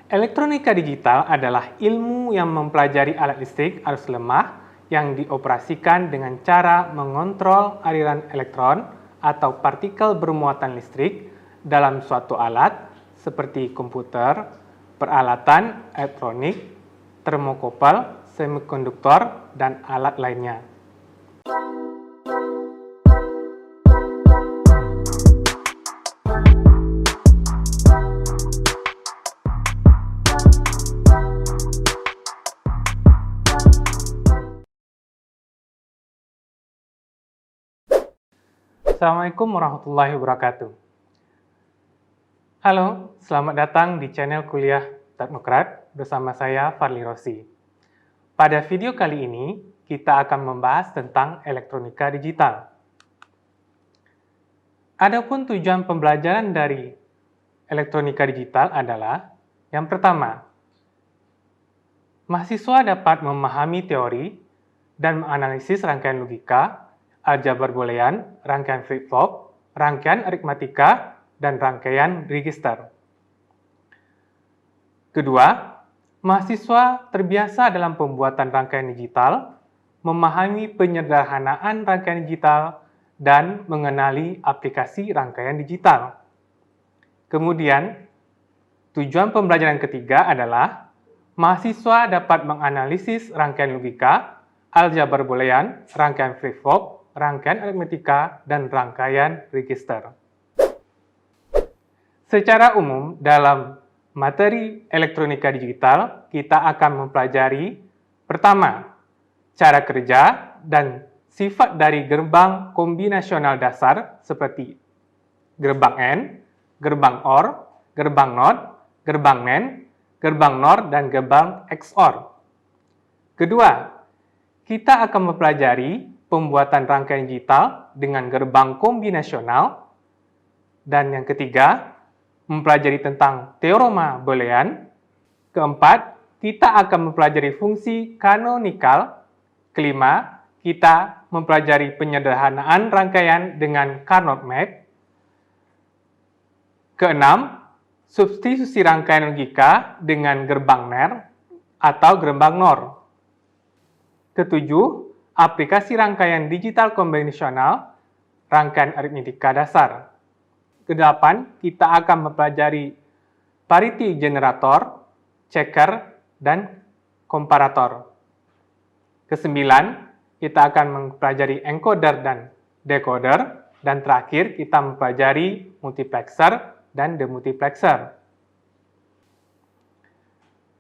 Elektronika digital adalah ilmu yang mempelajari alat listrik arus lemah yang dioperasikan dengan cara mengontrol aliran elektron atau partikel bermuatan listrik dalam suatu alat seperti komputer, peralatan elektronik, termokopel, semikonduktor, dan alat lainnya. Assalamualaikum warahmatullahi wabarakatuh. Halo, selamat datang di channel Kuliah Teknokrat bersama saya Fadli Rossi. Pada video kali ini, kita akan membahas tentang elektronika digital. Adapun tujuan pembelajaran dari elektronika digital adalah yang pertama, mahasiswa dapat memahami teori dan menganalisis rangkaian logika, aljabar boolean, rangkaian flip-flop, rangkaian aritmatika, dan rangkaian register. Kedua, mahasiswa terbiasa dalam pembuatan rangkaian digital, memahami penyederhanaan rangkaian digital, dan mengenali aplikasi rangkaian digital. Kemudian, tujuan pembelajaran ketiga adalah mahasiswa dapat menganalisis rangkaian logika, aljabar boolean, rangkaian flip-flop, rangkaian aritmatika, dan rangkaian register. Secara umum, dalam materi elektronika digital, kita akan mempelajari pertama, cara kerja dan sifat dari gerbang kombinasional dasar seperti gerbang AND, gerbang OR, gerbang NOT, gerbang NAND, gerbang NOR, dan gerbang XOR. Kedua, kita akan mempelajari pembuatan rangkaian digital dengan gerbang kombinasional. Dan yang ketiga, mempelajari tentang teorema boolean. Keempat, kita akan mempelajari fungsi kanonikal. Kelima, kita mempelajari penyederhanaan rangkaian dengan Carnot map. Keenam, substitusi rangkaian logika dengan gerbang NER atau gerbang NOR. Ketujuh, aplikasi rangkaian digital kombinasional, rangkaian aritmatika dasar. Kedelapan, kita akan mempelajari parity generator, checker, dan komparator. Kesembilan, kita akan mempelajari encoder dan decoder. Dan terakhir, kita mempelajari multiplexer dan demultiplexer.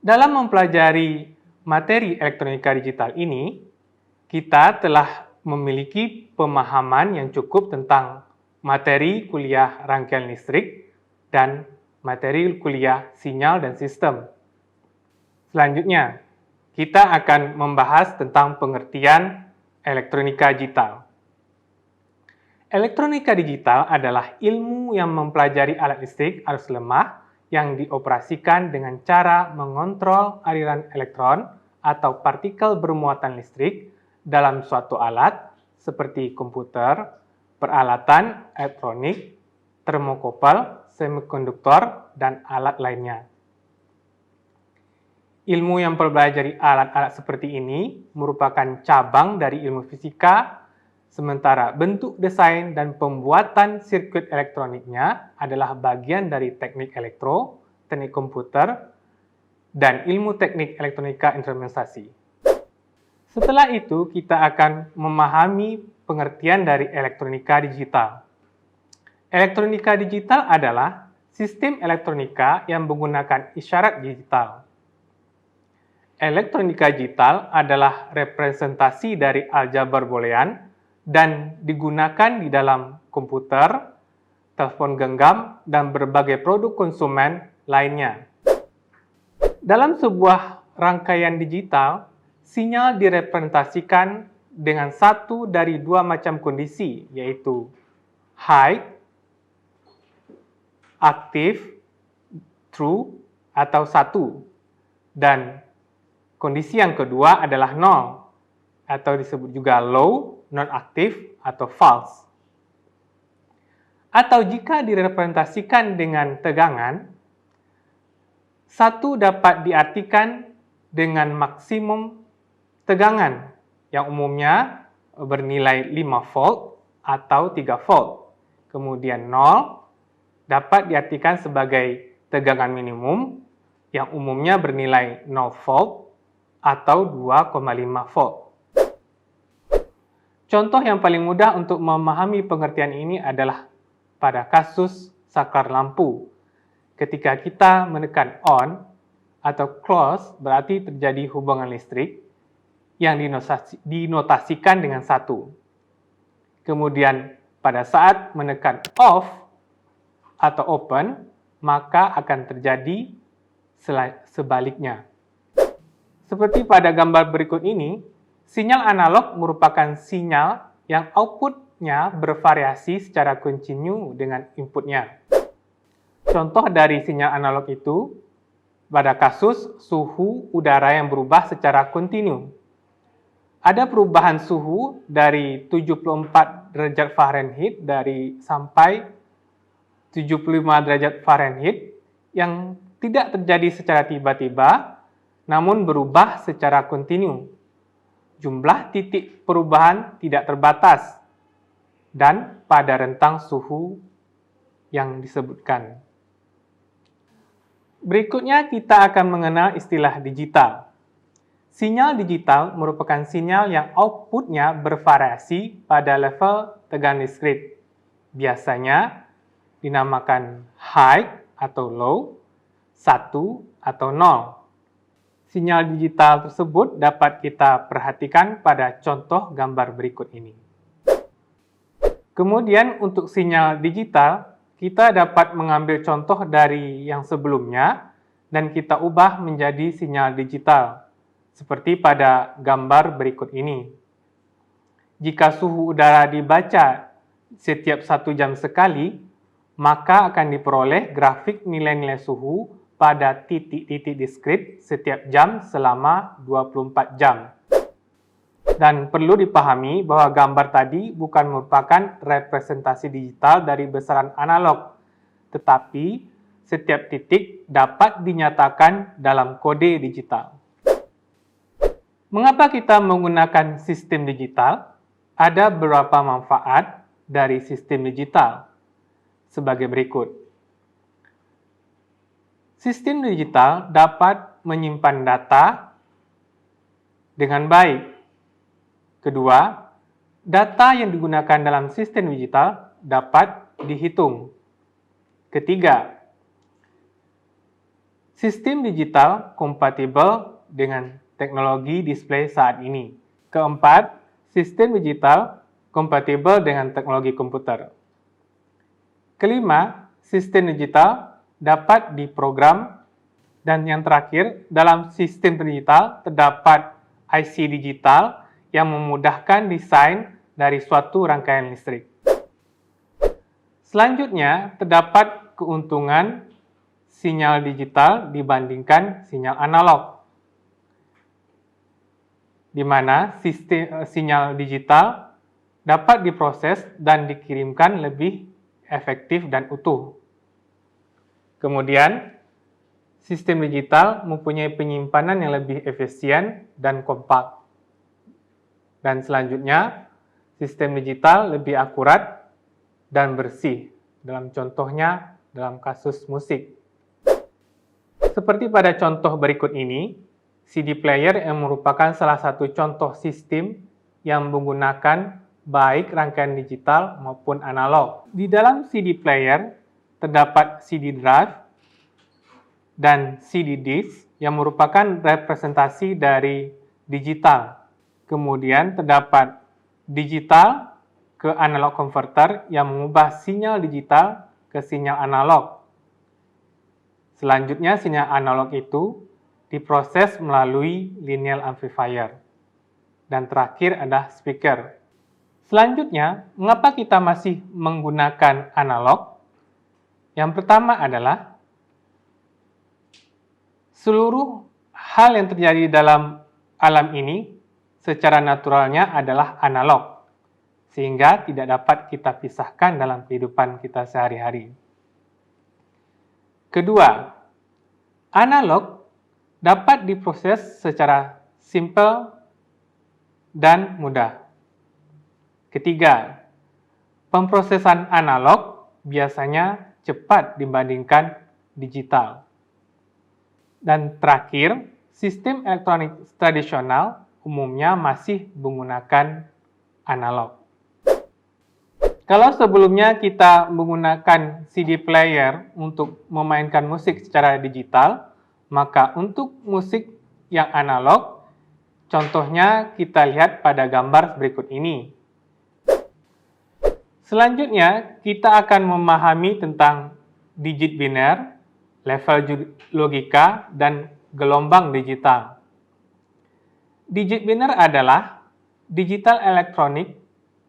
Dalam mempelajari materi elektronika digital ini, kita telah memiliki pemahaman yang cukup tentang materi kuliah rangkaian listrik dan materi kuliah sinyal dan sistem. Selanjutnya, kita akan membahas tentang pengertian elektronika digital. Elektronika digital adalah ilmu yang mempelajari alat listrik arus lemah yang dioperasikan dengan cara mengontrol aliran elektron atau partikel bermuatan listrik dalam suatu alat seperti komputer, peralatan elektronik, termokopel, semikonduktor, dan alat lainnya. Ilmu yang mempelajari alat-alat seperti ini merupakan cabang dari ilmu fisika, sementara bentuk desain dan pembuatan sirkuit elektroniknya adalah bagian dari teknik elektro, teknik komputer, dan ilmu teknik elektronika instrumentasi. Setelah itu, kita akan memahami pengertian dari elektronika digital. Elektronika digital adalah sistem elektronika yang menggunakan isyarat digital. Elektronika digital adalah representasi dari aljabar boolean dan digunakan di dalam komputer, telepon genggam, dan berbagai produk konsumen lainnya. Dalam sebuah rangkaian digital, sinyal direpresentasikan dengan satu dari dua macam kondisi, yaitu high, aktif, true, atau 1. Dan kondisi yang kedua adalah 0, atau disebut juga low, non-aktif, atau false. Atau jika direpresentasikan dengan tegangan, Satu dapat diartikan dengan maksimum tegangan yang umumnya bernilai 5 volt atau 3 volt. Kemudian 0 dapat diartikan sebagai tegangan minimum yang umumnya bernilai 0 volt atau 2,5 volt. Contoh yang paling mudah untuk memahami pengertian ini adalah pada kasus saklar lampu. Ketika kita menekan on atau close, berarti terjadi hubungan listrik yang dinotasikan dengan 1. Kemudian pada saat menekan off atau open, maka akan terjadi sebaliknya. Seperti pada gambar berikut ini, sinyal analog merupakan sinyal yang outputnya bervariasi secara kontinu dengan inputnya. Contoh dari sinyal analog itu, pada kasus suhu udara yang berubah secara kontinu. Ada perubahan suhu dari 74 derajat Fahrenheit sampai 75 derajat Fahrenheit yang tidak terjadi secara tiba-tiba, namun berubah secara kontinu. Jumlah titik perubahan tidak terbatas dan pada rentang suhu yang disebutkan. Berikutnya kita akan mengenal istilah digital. Sinyal digital merupakan sinyal yang outputnya bervariasi pada level tegangan listrik. Biasanya dinamakan high atau low, 1 atau 0. Sinyal digital tersebut dapat kita perhatikan pada contoh gambar berikut ini. Kemudian untuk sinyal digital, kita dapat mengambil contoh dari yang sebelumnya dan kita ubah menjadi sinyal digital, seperti pada gambar berikut ini. Jika suhu udara dibaca setiap 1 jam sekali, maka akan diperoleh grafik nilai-nilai suhu pada titik-titik diskrit setiap jam selama 24 jam. Dan perlu dipahami bahwa gambar tadi bukan merupakan representasi digital dari besaran analog, tetapi setiap titik dapat dinyatakan dalam kode digital. Mengapa kita menggunakan sistem digital? Ada beberapa manfaat dari sistem digital sebagai berikut. Sistem digital dapat menyimpan data dengan baik. Kedua, data yang digunakan dalam sistem digital dapat dihitung. Ketiga, sistem digital kompatibel dengan teknologi display saat ini. Keempat, sistem digital kompatibel dengan teknologi komputer. Kelima, sistem digital dapat diprogram. Dan yang terakhir, dalam sistem digital terdapat IC digital yang memudahkan desain dari suatu rangkaian listrik. Selanjutnya, terdapat keuntungan sinyal digital dibandingkan sinyal analog, di mana sinyal digital dapat diproses dan dikirimkan lebih efektif dan utuh. Kemudian, sistem digital mempunyai penyimpanan yang lebih efisien dan kompak. Dan selanjutnya, sistem digital lebih akurat dan bersih. Dalam contohnya, dalam kasus musik. Seperti pada contoh berikut ini, CD player yang merupakan salah satu contoh sistem yang menggunakan baik rangkaian digital maupun analog. Di dalam CD player terdapat CD drive dan CD disk yang merupakan representasi dari digital. Kemudian terdapat digital ke analog converter yang mengubah sinyal digital ke sinyal analog. Selanjutnya sinyal analog itu diproses melalui linear amplifier. Dan terakhir ada speaker. Selanjutnya, mengapa kita masih menggunakan analog? Yang pertama adalah seluruh hal yang terjadi dalam alam ini secara naturalnya adalah analog, sehingga tidak dapat kita pisahkan dalam kehidupan kita sehari-hari. Kedua, Analog dapat diproses secara simple dan mudah. Ketiga, pemrosesan analog biasanya cepat dibandingkan digital. Dan terakhir, sistem elektronik tradisional umumnya masih menggunakan analog. Kalau sebelumnya kita menggunakan CD player untuk memainkan musik secara digital, maka untuk musik yang analog, contohnya kita lihat pada gambar berikut ini. Selanjutnya, kita akan memahami tentang digit biner, level logika, dan gelombang digital. Digit biner adalah digital elektronik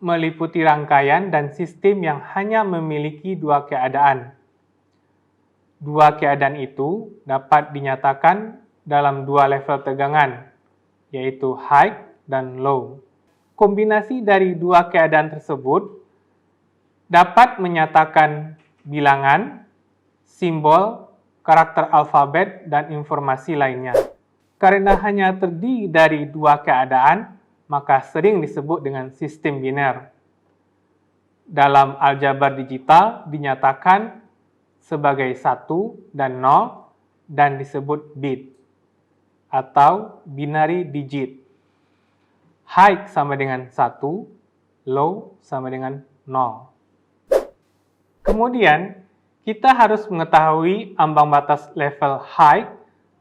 meliputi rangkaian dan sistem yang hanya memiliki dua keadaan. Dua keadaan itu dapat dinyatakan dalam dua level tegangan, yaitu high dan low. Kombinasi dari dua keadaan tersebut dapat menyatakan bilangan, simbol, karakter alfabet, dan informasi lainnya. Karena hanya terdiri dari dua keadaan, maka sering disebut dengan sistem biner. Dalam aljabar digital dinyatakan sebagai 1 dan 0 dan disebut bit atau binary digit. High sama dengan 1, low sama dengan 0. Kemudian, kita harus mengetahui ambang batas level high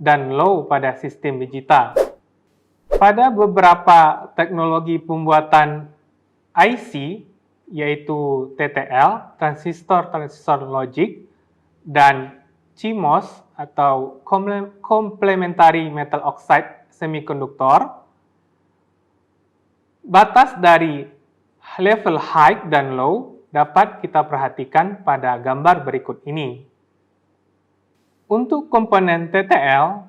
dan low pada sistem digital. Pada beberapa teknologi pembuatan IC, yaitu TTL, transistor logic, dan CMOS atau Complementary Metal Oxide Semiconductor, batas dari level high dan low dapat kita perhatikan pada gambar berikut ini. Untuk komponen TTL,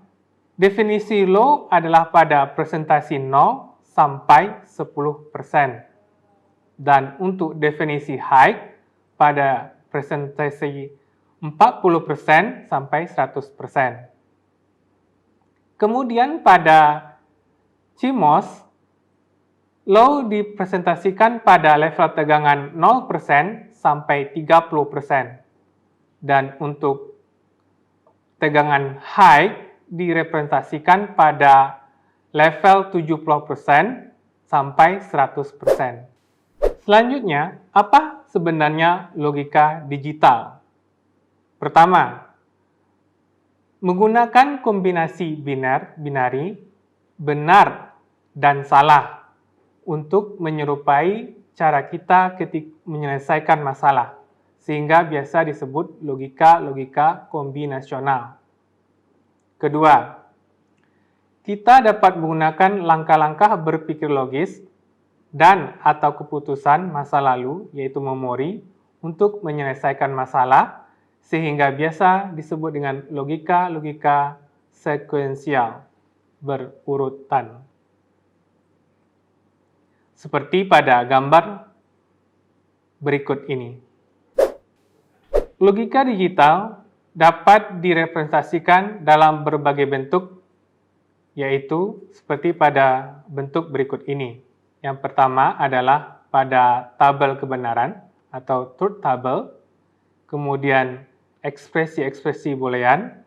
definisi low adalah pada presentasi 0 sampai 10%. Dan untuk definisi high pada presentasi 40% sampai 100%. Kemudian pada CMOS, low dipresentasikan pada level tegangan 0% sampai 30%. Dan untuk tegangan high direpresentasikan pada level 70% sampai 100%. Selanjutnya, apa sebenarnya logika digital? Pertama, menggunakan kombinasi binary, benar dan salah untuk menyerupai cara kita ketika menyelesaikan masalah, sehingga biasa disebut logika kombinasional. Kedua, kita dapat menggunakan langkah-langkah berpikir logis dan atau keputusan masa lalu, yaitu memori, untuk menyelesaikan masalah, sehingga biasa disebut dengan logika sekuensial, berurutan. Seperti pada gambar berikut ini. Logika digital dapat direpresentasikan dalam berbagai bentuk, yaitu seperti pada bentuk berikut ini. Yang pertama adalah pada tabel kebenaran atau truth table, kemudian ekspresi-ekspresi boolean,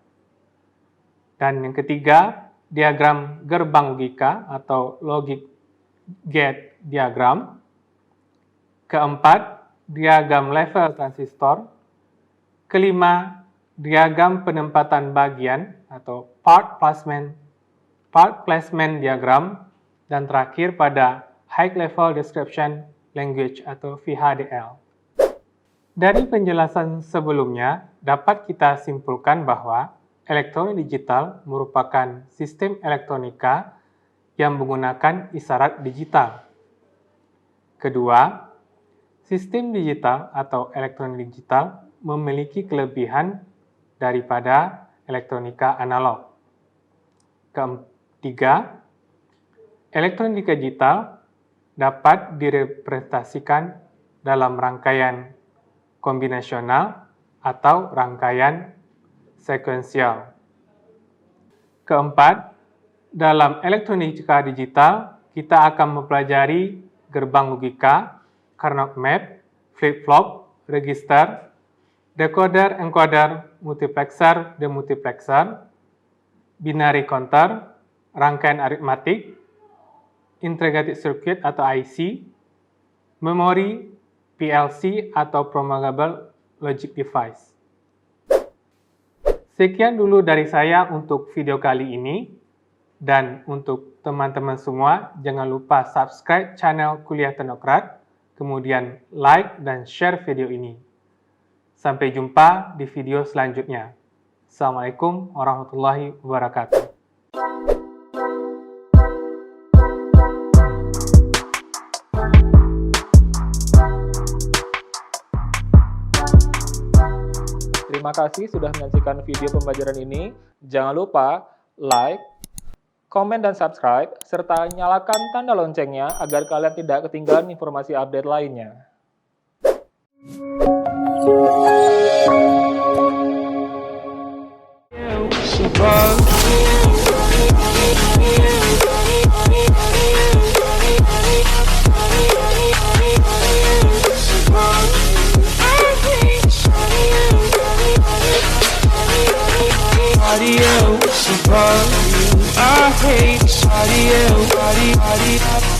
dan yang ketiga diagram gerbang logika atau logic gate diagram, keempat diagram level transistor, kelima diagram penempatan bagian atau part placement diagram, dan terakhir pada High Level Description Language atau VHDL. Dari penjelasan sebelumnya, dapat kita simpulkan bahwa elektronik digital merupakan sistem elektronika yang menggunakan isyarat digital. Kedua, sistem digital atau elektronik digital memiliki kelebihan daripada elektronika analog. Ketiga, elektronika digital dapat direpresentasikan dalam rangkaian kombinasional atau rangkaian sekuensial. Keempat, dalam elektronika digital, kita akan mempelajari gerbang logika, Carnot map, flip-flop, register, decoder, encoder, multiplexer, demultiplexer, binary counter, rangkaian aritmatik, integrated circuit atau IC, memori, PLC atau programmable logic device. Sekian dulu dari saya untuk video kali ini, dan untuk teman-teman semua, jangan lupa subscribe channel Kuliah Teknokrat, kemudian like dan share video ini. Sampai jumpa di video selanjutnya. Assalamualaikum warahmatullahi wabarakatuh. Terima kasih sudah menyaksikan video pembelajaran ini. Jangan lupa like, komen, dan subscribe, serta nyalakan tanda loncengnya agar kalian tidak ketinggalan informasi update lainnya. I hate body.